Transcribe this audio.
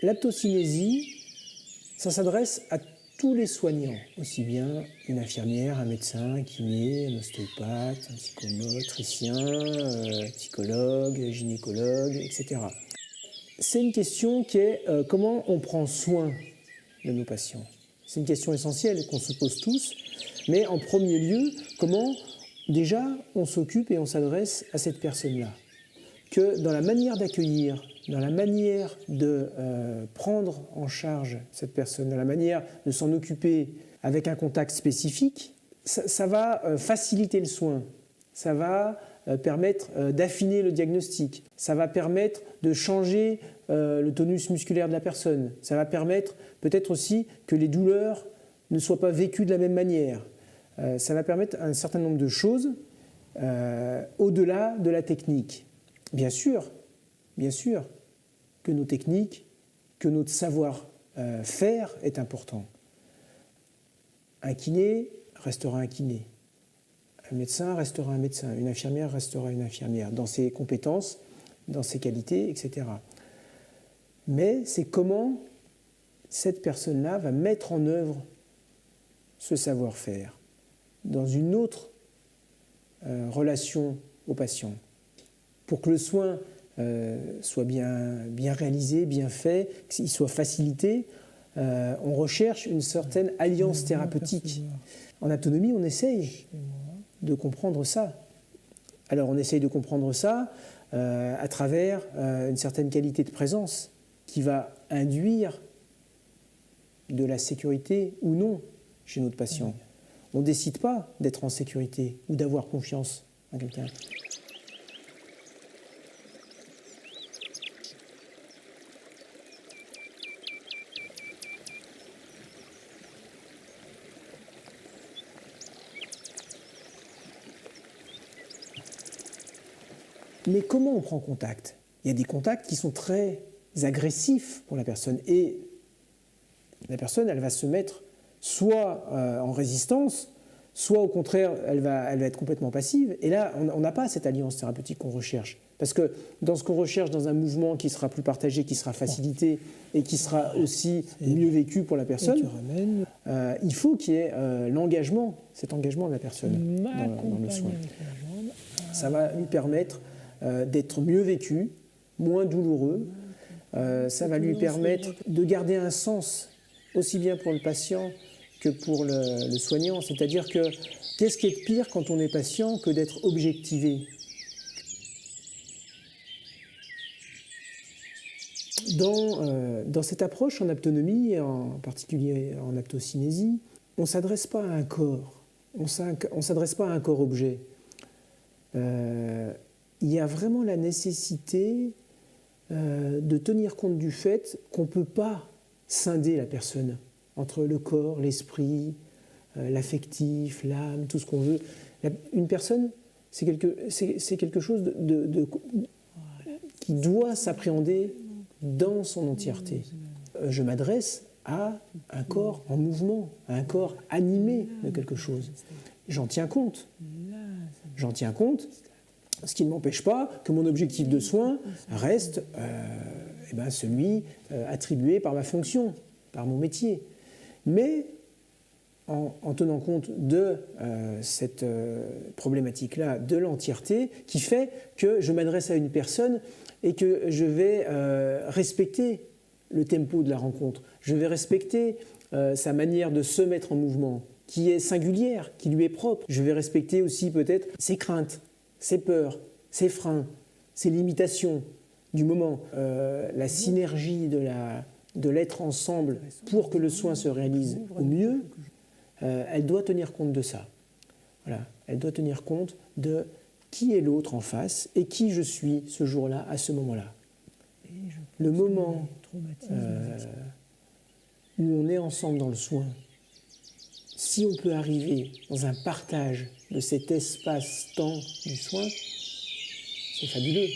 L'aptocinésie, ça s'adresse à tous les soignants, aussi bien une infirmière, un médecin, un kiné, un ostéopathe, un psychomotricien, psychologue, gynécologue, etc. C'est une question qui est comment on prend soin de nos patients. C'est une question essentielle qu'on se pose tous, mais en premier lieu, comment déjà on s'occupe et on s'adresse à cette personne-là. Que dans la manière d'accueillir, dans la manière de prendre en charge cette personne, dans la manière de s'en occuper avec un contact spécifique, ça va faciliter le soin, ça va permettre d'affiner le diagnostic, ça va permettre de changer le tonus musculaire de la personne, ça va permettre peut-être aussi que les douleurs ne soient pas vécues de la même manière, ça va permettre un certain nombre de choses au-delà de la technique. Bien sûr que nos techniques, que notre savoir-faire est important. Un kiné restera un kiné. Un médecin restera un médecin. Une infirmière restera une infirmière, dans ses compétences, dans ses qualités, etc. Mais c'est comment cette personne-là va mettre en œuvre ce savoir-faire dans une autre relation au patient. Pour que le soin soit bien réalisé, bien fait, qu'il soit facilité, on recherche une certaine alliance thérapeutique. En autonomie, on essaye de comprendre ça. Alors on essaye de comprendre ça à travers une certaine qualité de présence qui va induire de la sécurité ou non chez notre patient. On ne décide pas d'être en sécurité ou d'avoir confiance en quelqu'un. Mais comment on prend contact? Il y a des contacts qui sont très agressifs pour la personne et la personne, elle va se mettre soit en résistance, soit au contraire, elle va être complètement passive. Et là, on n'a pas cette alliance thérapeutique qu'on recherche. Parce que dans ce qu'on recherche, dans un mouvement qui sera plus partagé, qui sera facilité et qui sera aussi mieux vécu pour la personne, il faut qu'il y ait l'engagement, cet engagement de la personne dans le soin. Ça va lui permettre d'être mieux vécu, moins douloureux. Ça va lui permettre de garder un sens, aussi bien pour le patient que pour le soignant. C'est-à-dire que qu'est-ce qui est de pire quand on est patient que d'être objectivé? Dans cette approche en aptonomie, et en particulier en aptocinésie, on ne s'adresse pas à un corps, on ne s'adresse pas à un corps-objet. Il y a vraiment la nécessité de tenir compte du fait qu'on ne peut pas scinder la personne entre le corps, l'esprit, l'affectif, l'âme, tout ce qu'on veut. Une personne, c'est quelque chose qui doit s'appréhender dans son entièreté. Je m'adresse à un corps en mouvement, à un corps animé de quelque chose. J'en tiens compte. Ce qui ne m'empêche pas que mon objectif de soin reste celui attribué par ma fonction, par mon métier. Mais en tenant compte de cette problématique-là, de l'entièreté, qui fait que je m'adresse à une personne et que je vais respecter le tempo de la rencontre, je vais respecter sa manière de se mettre en mouvement, qui est singulière, qui lui est propre. Je vais respecter aussi peut-être ses craintes, ses peurs, ses freins, ses limitations du moment. La synergie de l'être ensemble pour que le soin se réalise au mieux, elle doit tenir compte de ça. Voilà. Elle doit tenir compte de qui est l'autre en face et qui je suis ce jour-là, à ce moment-là. Le moment où on est ensemble dans le soin, si on peut arriver dans un partage de cet espace-temps du soin, c'est fabuleux.